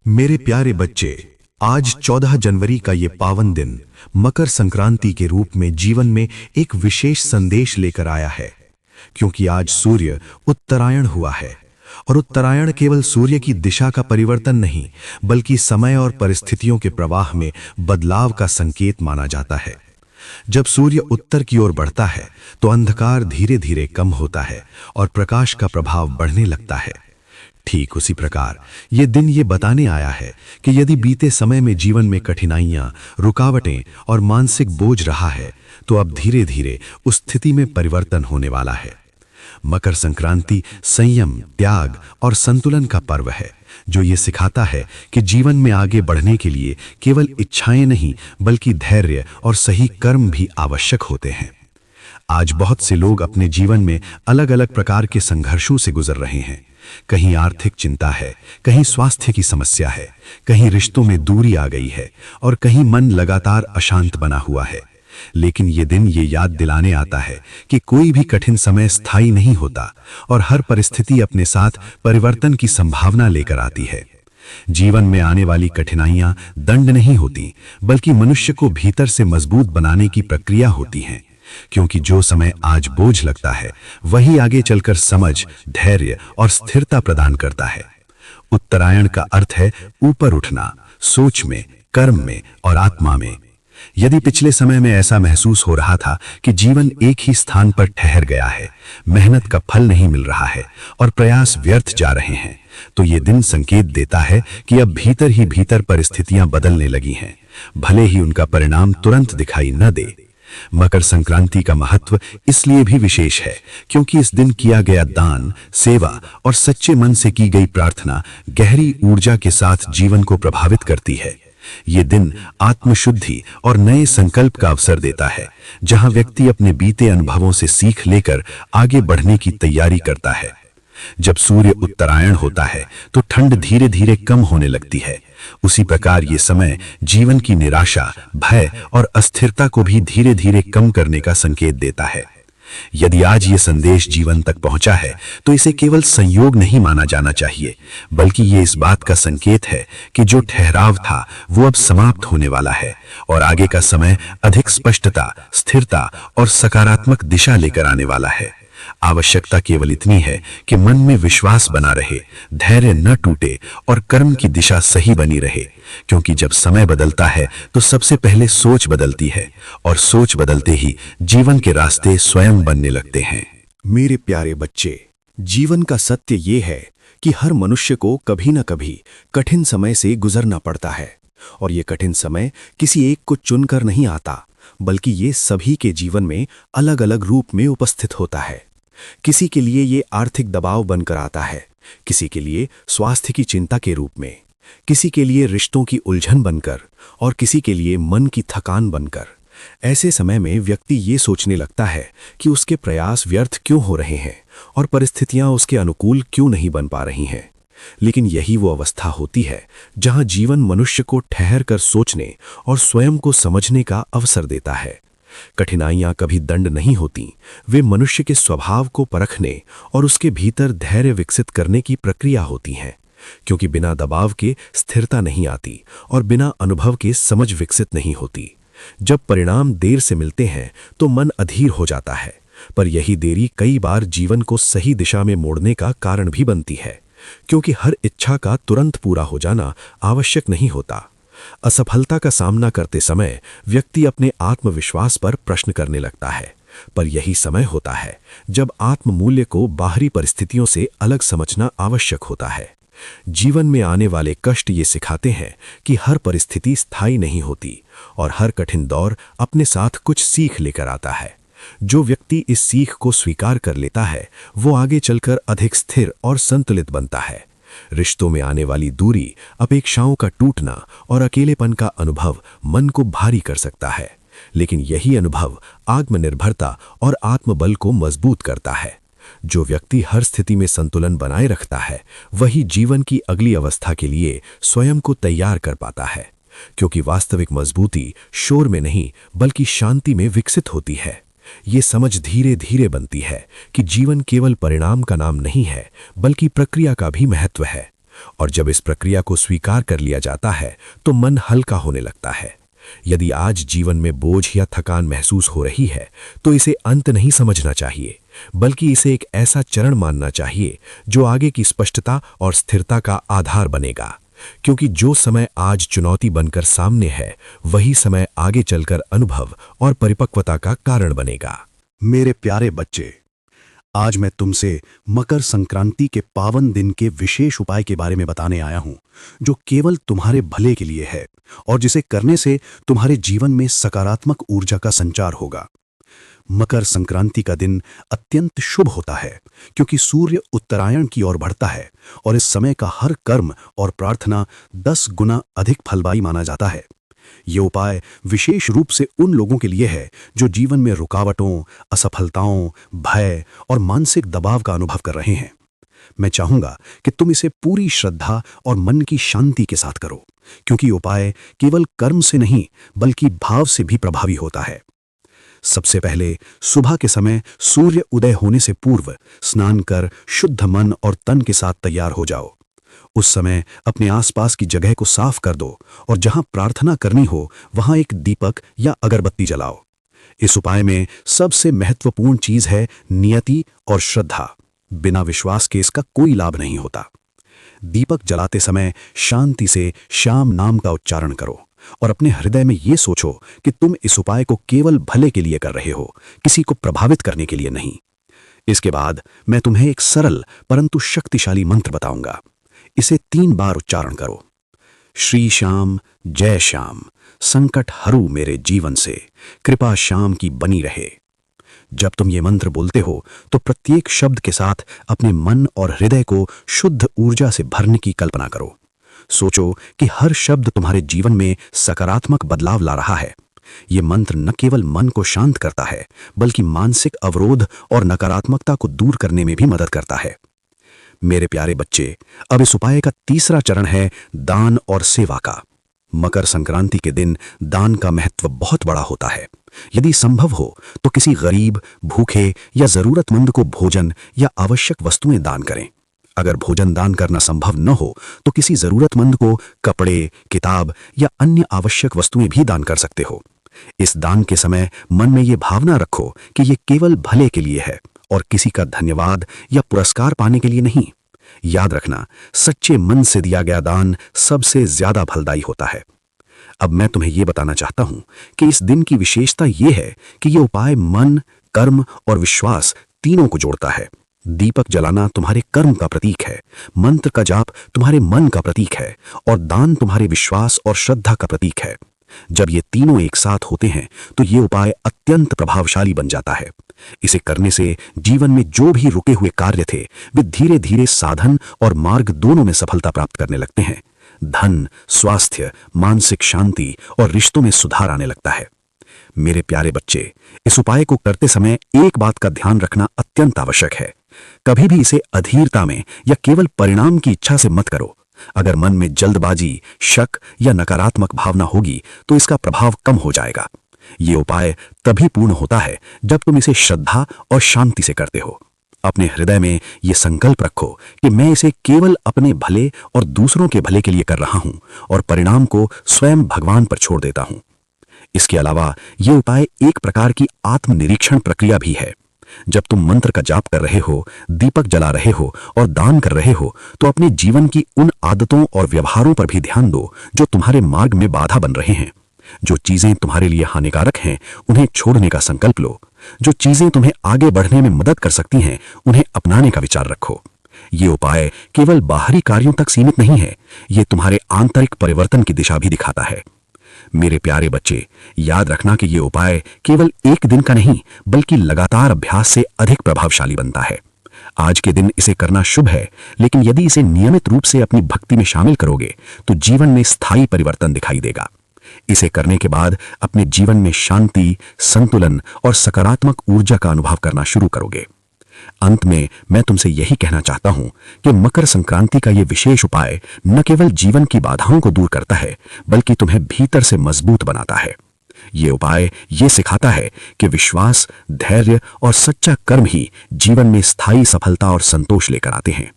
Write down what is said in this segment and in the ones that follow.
मेरे प्यारे बच्चे, आज 14 जनवरी का ये पावन दिन मकर संक्रांति के रूप में जीवन में एक विशेष संदेश लेकर आया है। क्योंकि आज सूर्य उत्तरायण हुआ है और उत्तरायण केवल सूर्य की दिशा का परिवर्तन नहीं, बल्कि समय और परिस्थितियों के प्रवाह में बदलाव का संकेत माना जाता है। जब सूर्य उत्तर की ओर बढ़ता है तो अंधकार धीरे धीरे कम होता है और प्रकाश का प्रभाव बढ़ने लगता है। ठीक उसी प्रकार ये दिन ये बताने आया है कि यदि बीते समय में जीवन में कठिनाइयां, रुकावटें और मानसिक बोझ रहा है, तो अब धीरे धीरे उस स्थिति में परिवर्तन होने वाला है। मकर संक्रांति संयम, त्याग और संतुलन का पर्व है, जो ये सिखाता है कि जीवन में आगे बढ़ने के लिए केवल इच्छाएं नहीं, बल्कि धैर्य और सही कर्म भी आवश्यक होते हैं। आज बहुत से लोग अपने जीवन में अलग अलग प्रकार के संघर्षों से गुजर रहे हैं। कहीं आर्थिक चिंता है, कहीं स्वास्थ्य की समस्या है, कहीं रिश्तों में दूरी आ गई है और कहीं मन लगातार अशांत बना हुआ है। लेकिन ये दिन ये याद दिलाने आता है कि कोई भी कठिन समय स्थायी नहीं होता और हर परिस्थिति अपने साथ परिवर्तन की संभावना लेकर आती है। जीवन में आने वाली कठिनाइयां दंड नहीं होती, बल्कि मनुष्य को भीतर से मजबूत बनाने की प्रक्रिया होती हैं। क्योंकि जो समय आज बोझ लगता है, वही आगे चलकर समझ, धैर्य और स्थिरता प्रदान करता है। उत्तरायण का अर्थ है ऊपर उठना, सोच में, कर्म में और आत्मा में। यदि पिछले समय में ऐसा महसूस हो रहा था कि जीवन एक ही स्थान पर ठहर गया है, मेहनत का फल नहीं मिल रहा है और प्रयास व्यर्थ जा रहे हैं, तो ये दिन संकेत देता है कि अब भीतर ही भीतर परिस्थितियां बदलने लगी हैं, भले ही उनका परिणाम तुरंत दिखाई न दे। मकर संक्रांति का महत्व इसलिए भी विशेष है क्योंकि इस दिन किया गया दान, सेवा और सच्चे मन से की गई प्रार्थना गहरी ऊर्जा के साथ जीवन को प्रभावित करती है। ये दिन आत्मशुद्धि और नए संकल्प का अवसर देता है, जहां व्यक्ति अपने बीते अनुभवों से सीख लेकर आगे बढ़ने की तैयारी करता है। जब सूर्य उत्तरायण होता है तो ठंड धीरे धीरे कम होने लगती है। उसी प्रकार ये समय जीवन की निराशा, भय और अस्थिरता को भी धीरे धीरे कम करने का संकेत देता है। यदि आज ये संदेश जीवन तक पहुंचा है, तो इसे केवल संयोग नहीं माना जाना चाहिए, बल्कि ये इस बात का संकेत है कि जो ठहराव था वो अब समाप्त होने वाला है और आगे का समय अधिक स्पष्टता, स्थिरता और सकारात्मक दिशा लेकर आने वाला है। आवश्यकता केवल इतनी है कि मन में विश्वास बना रहे, धैर्य न टूटे और कर्म की दिशा सही बनी रहे। क्योंकि जब समय बदलता है तो सबसे पहले सोच बदलती है और सोच बदलते ही जीवन के रास्ते स्वयं बनने लगते हैं। मेरे प्यारे बच्चे, जीवन का सत्य ये है कि हर मनुष्य को कभी न कभी कठिन समय से गुजरना पड़ता है और ये कठिन समय किसी एक को चुनकर नहीं आता, बल्कि ये सभी के जीवन में अलग अलग रूप में उपस्थित होता है। किसी के लिए ये आर्थिक दबाव बनकर आता है, किसी के लिए स्वास्थ्य की चिंता के रूप में, किसी के लिए रिश्तों की उलझन बनकर और किसी के लिए मन की थकान बनकर। ऐसे समय में व्यक्ति ये सोचने लगता है कि उसके प्रयास व्यर्थ क्यों हो रहे हैं और परिस्थितियां उसके अनुकूल क्यों नहीं बन पा रही हैं। लेकिन यही वो अवस्था होती है जहां जीवन मनुष्य को ठहर कर सोचने और स्वयं को समझने का अवसर देता है। कठिनाइयां कभी दंड नहीं होती, वे मनुष्य के स्वभाव को परखने और उसके भीतर धैर्य विकसित करने की प्रक्रिया होती हैं। क्योंकि बिना दबाव के स्थिरता नहीं आती और बिना अनुभव के समझ विकसित नहीं होती। जब परिणाम देर से मिलते हैं तो मन अधीर हो जाता है, पर यही देरी कई बार जीवन को सही दिशा में मोड़ने का कारण भी बनती है। क्योंकि हर इच्छा का तुरंत पूरा हो जाना आवश्यक नहीं होता। असफलता का सामना करते समय व्यक्ति अपने आत्मविश्वास पर प्रश्न करने लगता है, पर यही समय होता है जब आत्ममूल्य को बाहरी परिस्थितियों से अलग समझना आवश्यक होता है। जीवन में आने वाले कष्ट ये सिखाते हैं कि हर परिस्थिति स्थायी नहीं होती और हर कठिन दौर अपने साथ कुछ सीख लेकर आता है। जो व्यक्ति इस सीख को स्वीकार कर लेता है, वो आगे चलकर अधिक स्थिर और संतुलित बनता है। रिश्तों में आने वाली दूरी, अपेक्षाओं का टूटना और अकेलेपन का अनुभव मन को भारी कर सकता है, लेकिन यही अनुभव आत्मनिर्भरता और आत्मबल को मजबूत करता है। जो व्यक्ति हर स्थिति में संतुलन बनाए रखता है, वही जीवन की अगली अवस्था के लिए स्वयं को तैयार कर पाता है। क्योंकि वास्तविक मजबूती शोर में नहीं, बल्कि शांति में विकसित होती है। ये समझ धीरे धीरे बनती है कि जीवन केवल परिणाम का नाम नहीं है, बल्कि प्रक्रिया का भी महत्व है। और जब इस प्रक्रिया को स्वीकार कर लिया जाता है तो मन हल्का होने लगता है। यदि आज जीवन में बोझ या थकान महसूस हो रही है तो इसे अंत नहीं समझना चाहिए, बल्कि इसे एक ऐसा चरण मानना चाहिए जो आगे की स्पष्टता और स्थिरता का आधार बनेगा। क्योंकि जो समय आज चुनौती बनकर सामने है, वही समय आगे चलकर अनुभव और परिपक्वता का कारण बनेगा। मेरे प्यारे बच्चे, आज मैं तुमसे मकर संक्रांति के पावन दिन के विशेष उपाय के बारे में बताने आया हूं, जो केवल तुम्हारे भले के लिए है और जिसे करने से तुम्हारे जीवन में सकारात्मक ऊर्जा का संचार होगा। मकर संक्रांति का दिन अत्यंत शुभ होता है क्योंकि सूर्य उत्तरायण की ओर बढ़ता है और इस समय का हर कर्म और प्रार्थना 10 गुना अधिक फलदायी माना जाता है। ये उपाय विशेष रूप से उन लोगों के लिए है जो जीवन में रुकावटों, असफलताओं, भय और मानसिक दबाव का अनुभव कर रहे हैं। मैं चाहूंगा कि तुम इसे पूरी श्रद्धा और मन की शांति के साथ करो, क्योंकि उपाय केवल कर्म से नहीं बल्कि भाव से भी प्रभावी होता है। सबसे पहले सुबह के समय सूर्य उदय होने से पूर्व स्नान कर शुद्ध मन और तन के साथ तैयार हो जाओ। उस समय अपने आसपास की जगह को साफ कर दो और जहां प्रार्थना करनी हो वहां एक दीपक या अगरबत्ती जलाओ। इस उपाय में सबसे महत्वपूर्ण चीज है नियति और श्रद्धा। बिना विश्वास के इसका कोई लाभ नहीं होता। दीपक जलाते समय शांति से श्याम नाम का उच्चारण करो और अपने हृदय में ये सोचो कि तुम इस उपाय को केवल भले के लिए कर रहे हो, किसी को प्रभावित करने के लिए नहीं। इसके बाद मैं तुम्हें एक सरल परंतु शक्तिशाली मंत्र बताऊंगा। इसे 3 बार उच्चारण करो। श्री श्याम जय श्याम, संकट हरू मेरे जीवन से, कृपा श्याम की बनी रहे। जब तुम ये मंत्र बोलते हो तो प्रत्येक शब्द के साथ अपने मन और हृदय को शुद्ध ऊर्जा से भरने की कल्पना करो। सोचो कि हर शब्द तुम्हारे जीवन में सकारात्मक बदलाव ला रहा है। ये मंत्र न केवल मन को शांत करता है, बल्कि मानसिक अवरोध और नकारात्मकता को दूर करने में भी मदद करता है। मेरे प्यारे बच्चे, अब इस उपाय का तीसरा चरण है दान और सेवा का। मकर संक्रांति के दिन दान का महत्व बहुत बड़ा होता है। यदि संभव हो तो किसी गरीब, भूखे या जरूरतमंद को भोजन या आवश्यक वस्तुएं दान करें। अगर भोजन दान करना संभव न हो तो किसी जरूरतमंद को कपड़े, किताब या अन्य आवश्यक वस्तुएं भी दान कर सकते हो। इस दान के समय मन में ये भावना रखो कि ये केवल भले के लिए है और किसी का धन्यवाद या पुरस्कार पाने के लिए नहीं। याद रखना, सच्चे मन से दिया गया दान सबसे ज्यादा फलदायी होता है। अब मैं तुम्हें यह बताना चाहता हूं कि इस दिन की विशेषता यह है कि यह उपाय मन, कर्म और विश्वास तीनों को जोड़ता है। दीपक जलाना तुम्हारे कर्म का प्रतीक है, मंत्र का जाप तुम्हारे मन का प्रतीक है और दान तुम्हारे विश्वास और श्रद्धा का प्रतीक है। जब ये तीनों एक साथ होते हैं तो ये उपाय अत्यंत प्रभावशाली बन जाता है। इसे करने से जीवन में जो भी रुके हुए कार्य थे वे धीरे धीरे साधन और मार्ग दोनों में सफलता प्राप्त करने लगते हैं। धन, स्वास्थ्य, मानसिक शांति और रिश्तों में सुधार आने लगता है। मेरे प्यारे बच्चे, इस उपाय को करते समय एक बात का ध्यान रखना अत्यंत आवश्यक है। कभी भी इसे अधीरता में या केवल परिणाम की इच्छा से मत करो। अगर मन में जल्दबाजी, शक या नकारात्मक भावना होगी तो इसका प्रभाव कम हो जाएगा। ये उपाय तभी पूर्ण होता है जब तुम इसे श्रद्धा और शांति से करते हो। अपने हृदय में यह संकल्प रखो कि मैं इसे केवल अपने भले और दूसरों के भले के लिए कर रहा हूं और परिणाम को स्वयं भगवान पर छोड़ देता हूं। इसके अलावा यह उपाय एक प्रकार की आत्मनिरीक्षण प्रक्रिया भी है। जब तुम मंत्र का जाप कर रहे हो, दीपक जला रहे हो और दान कर रहे हो तो अपने जीवन की उन आदतों और व्यवहारों पर भी ध्यान दो जो तुम्हारे मार्ग में बाधा बन रहे हैं। जो चीजें तुम्हारे लिए हानिकारक हैं उन्हें छोड़ने का संकल्प लो। जो चीजें तुम्हें आगे बढ़ने में मदद कर सकती हैं उन्हें अपनाने का विचार रखो। ये उपाय केवल बाहरी कार्यों तक सीमित नहीं है, ये तुम्हारे आंतरिक परिवर्तन की दिशा भी दिखाता है। मेरे प्यारे बच्चे, याद रखना कि ये उपाय केवल एक दिन का नहीं बल्कि लगातार अभ्यास से अधिक प्रभावशाली बनता है। आज के दिन इसे करना शुभ है, लेकिन यदि इसे नियमित रूप से अपनी भक्ति में शामिल करोगे तो जीवन में स्थायी परिवर्तन दिखाई देगा। इसे करने के बाद अपने जीवन में शांति, संतुलन और सकारात्मक ऊर्जा का अनुभव करना शुरू करोगे। अंत में मैं तुमसे यही कहना चाहता हूं कि मकर संक्रांति का यह विशेष उपाय न केवल जीवन की बाधाओं को दूर करता है बल्कि तुम्हें भीतर से मजबूत बनाता है। ये उपाय ये सिखाता है कि विश्वास, धैर्य और सच्चा कर्म ही जीवन में स्थायी सफलता और संतोष लेकर आते हैं।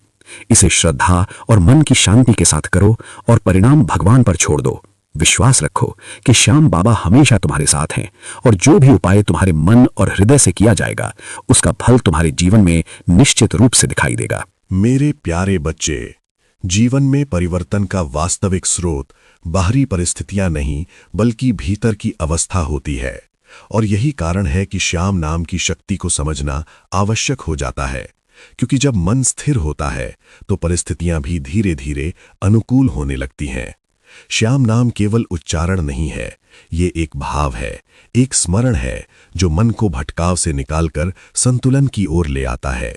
इसे श्रद्धा और मन की शांति के साथ करो और परिणाम भगवान पर छोड़ दो। विश्वास रखो कि श्याम बाबा हमेशा तुम्हारे साथ हैं और जो भी उपाय तुम्हारे मन और हृदय से किया जाएगा उसका फल तुम्हारे जीवन में निश्चित रूप से दिखाई देगा। मेरे प्यारे बच्चे, जीवन में परिवर्तन का वास्तविक स्रोत बाहरी परिस्थितियां नहीं बल्कि भीतर की अवस्था होती है, और यही कारण है कि श्याम नाम की शक्ति को समझना आवश्यक हो जाता है। क्योंकि जब मन स्थिर होता है तो परिस्थितियां भी धीरे धीरे अनुकूल होने लगती हैं। श्याम नाम केवल उच्चारण नहीं है, ये एक भाव है, एक स्मरण है जो मन को भटकाव से निकालकर संतुलन की ओर ले आता है।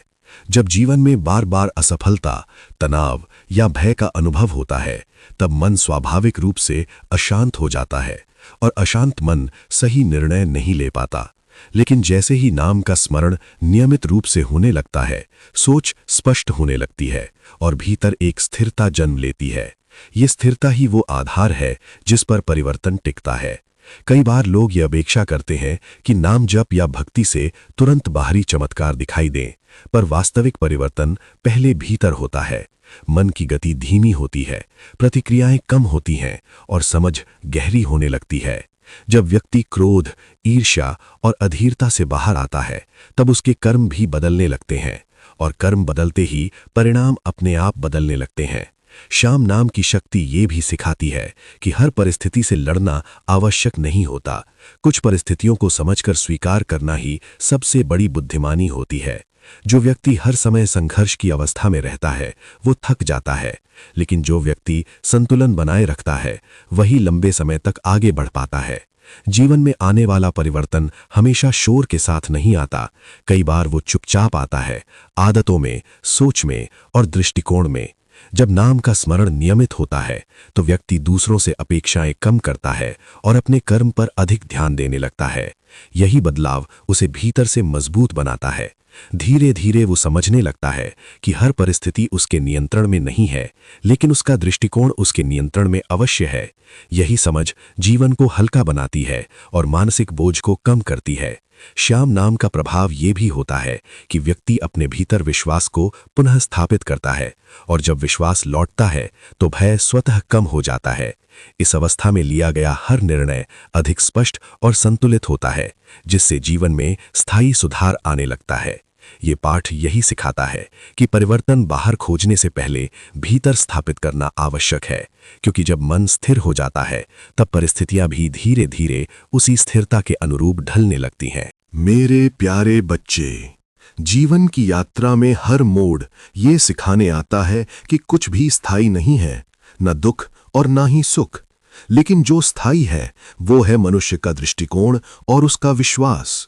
जब जीवन में बार बार असफलता, तनाव या भय का अनुभव होता है तब मन स्वाभाविक रूप से अशांत हो जाता है और अशांत मन सही निर्णय नहीं ले पाता। लेकिन जैसे ही नाम का स्मरण नियमित रूप से होने लगता है, सोच स्पष्ट होने लगती है और भीतर एक स्थिरता जन्म लेती है। ये स्थिरता ही वो आधार है जिस पर परिवर्तन टिकता है। कई बार लोग ये अपेक्षा करते हैं कि नाम जप या भक्ति से तुरंत बाहरी चमत्कार दिखाई दें, पर वास्तविक परिवर्तन पहले भीतर होता है। मन की गति धीमी होती है, प्रतिक्रियाएं कम होती हैं और समझ गहरी होने लगती है। जब व्यक्ति क्रोध, ईर्ष्या और अधीरता से बाहर आता है तब उसके कर्म भी बदलने लगते हैं और कर्म बदलते ही परिणाम अपने आप बदलने लगते हैं। श्याम नाम की शक्ति ये भी सिखाती है कि हर परिस्थिति से लड़ना आवश्यक नहीं होता। कुछ परिस्थितियों को समझकर स्वीकार करना ही सबसे बड़ी बुद्धिमानी होती है। जो व्यक्ति हर समय संघर्ष की अवस्था में रहता है वो थक जाता है, लेकिन जो व्यक्ति संतुलन बनाए रखता है वही लंबे समय तक आगे बढ़ पाता है। जीवन में आने वाला परिवर्तन हमेशा शोर के साथ नहीं आता, कई बार वो चुपचाप आता है, आदतों में, सोच में और दृष्टिकोण में। जब नाम का स्मरण नियमित होता है तो व्यक्ति दूसरों से अपेक्षाएं कम करता है और अपने कर्म पर अधिक ध्यान देने लगता है। यही बदलाव उसे भीतर से मजबूत बनाता है। धीरे धीरे वो समझने लगता है कि हर परिस्थिति उसके नियंत्रण में नहीं है, लेकिन उसका दृष्टिकोण उसके नियंत्रण में अवश्य है। यही समझ जीवन को हल्का बनाती है और मानसिक बोझ को कम करती है। श्याम नाम का प्रभाव ये भी होता है कि व्यक्ति अपने भीतर विश्वास को पुनः स्थापित करता है, और जब विश्वास लौटता है तो भय स्वतः कम हो जाता है। इस अवस्था में लिया गया हर निर्णय अधिक स्पष्ट और संतुलित होता है, जिससे जीवन में स्थायी सुधार आने लगता है। ये पाठ यही सिखाता है कि परिवर्तन बाहर खोजने से पहले भीतर स्थापित करना आवश्यक है, क्योंकि जब मन स्थिर हो जाता है तब परिस्थितियां भी धीरे धीरे उसी स्थिरता के अनुरूप ढलने लगती हैं। मेरे प्यारे बच्चे, जीवन की यात्रा में हर मोड़ ये सिखाने आता है कि कुछ भी स्थायी नहीं है, न दुख और न ही सुख। लेकिन जो स्थायी है वो है मनुष्य का दृष्टिकोण और उसका विश्वास।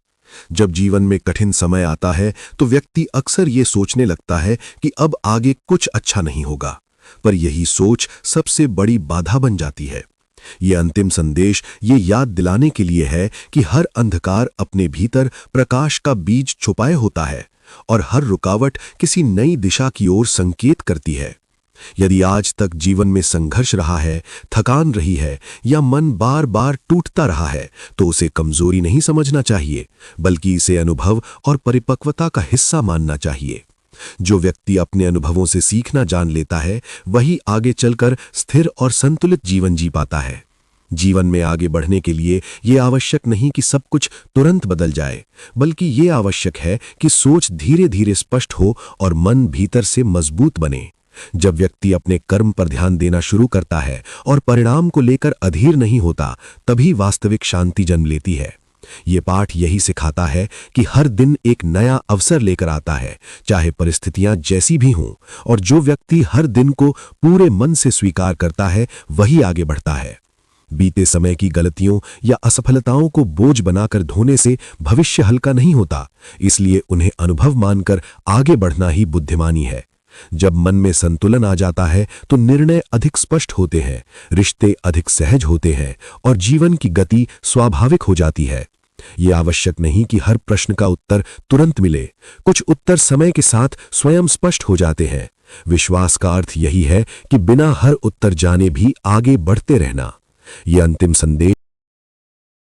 जब जीवन में कठिन समय आता है तो व्यक्ति अक्सर ये सोचने लगता है कि अब आगे कुछ अच्छा नहीं होगा, पर यही सोच सबसे बड़ी बाधा बन जाती है। ये अंतिम संदेश ये याद दिलाने के लिए है कि हर अंधकार अपने भीतर प्रकाश का बीज छुपाए होता है और हर रुकावट किसी नई दिशा की ओर संकेत करती है। यदि आज तक जीवन में संघर्ष रहा है, थकान रही है या मन बार बार टूटता रहा है, तो उसे कमजोरी नहीं समझना चाहिए, बल्कि इसे अनुभव और परिपक्वता का हिस्सा मानना चाहिए। जो व्यक्ति अपने अनुभवों से सीखना जान लेता है वही आगे चलकर स्थिर और संतुलित जीवन जी पाता है। जीवन में आगे बढ़ने के लिए ये आवश्यक नहीं कि सब कुछ तुरंत बदल जाए, बल्कि ये आवश्यक है कि सोच धीरे धीरे स्पष्ट हो और मन भीतर से मजबूत बने। जब व्यक्ति अपने कर्म पर ध्यान देना शुरू करता है और परिणाम को लेकर अधीर नहीं होता, तभी वास्तविक शांति जन्म लेती है। ये पाठ यही सिखाता है कि हर दिन एक नया अवसर लेकर आता है, चाहे परिस्थितियां जैसी भी हों, और जो व्यक्ति हर दिन को पूरे मन से स्वीकार करता है वही आगे बढ़ता है। बीते समय की गलतियों या असफलताओं को बोझ बनाकर ढोने से भविष्य हल्का नहीं होता, इसलिए उन्हें अनुभव मानकर आगे बढ़ना ही बुद्धिमानी है। जब मन में संतुलन आ जाता है तो निर्णय अधिक स्पष्ट होते हैं, रिश्ते अधिक सहज होते हैं और जीवन की गति स्वाभाविक हो जाती है। यह आवश्यक नहीं कि हर प्रश्न का उत्तर तुरंत मिले, कुछ उत्तर समय के साथ स्वयं स्पष्ट हो जाते हैं। विश्वास का अर्थ यही है कि बिना हर उत्तर जाने भी आगे बढ़ते रहना। यह अंतिम संदेश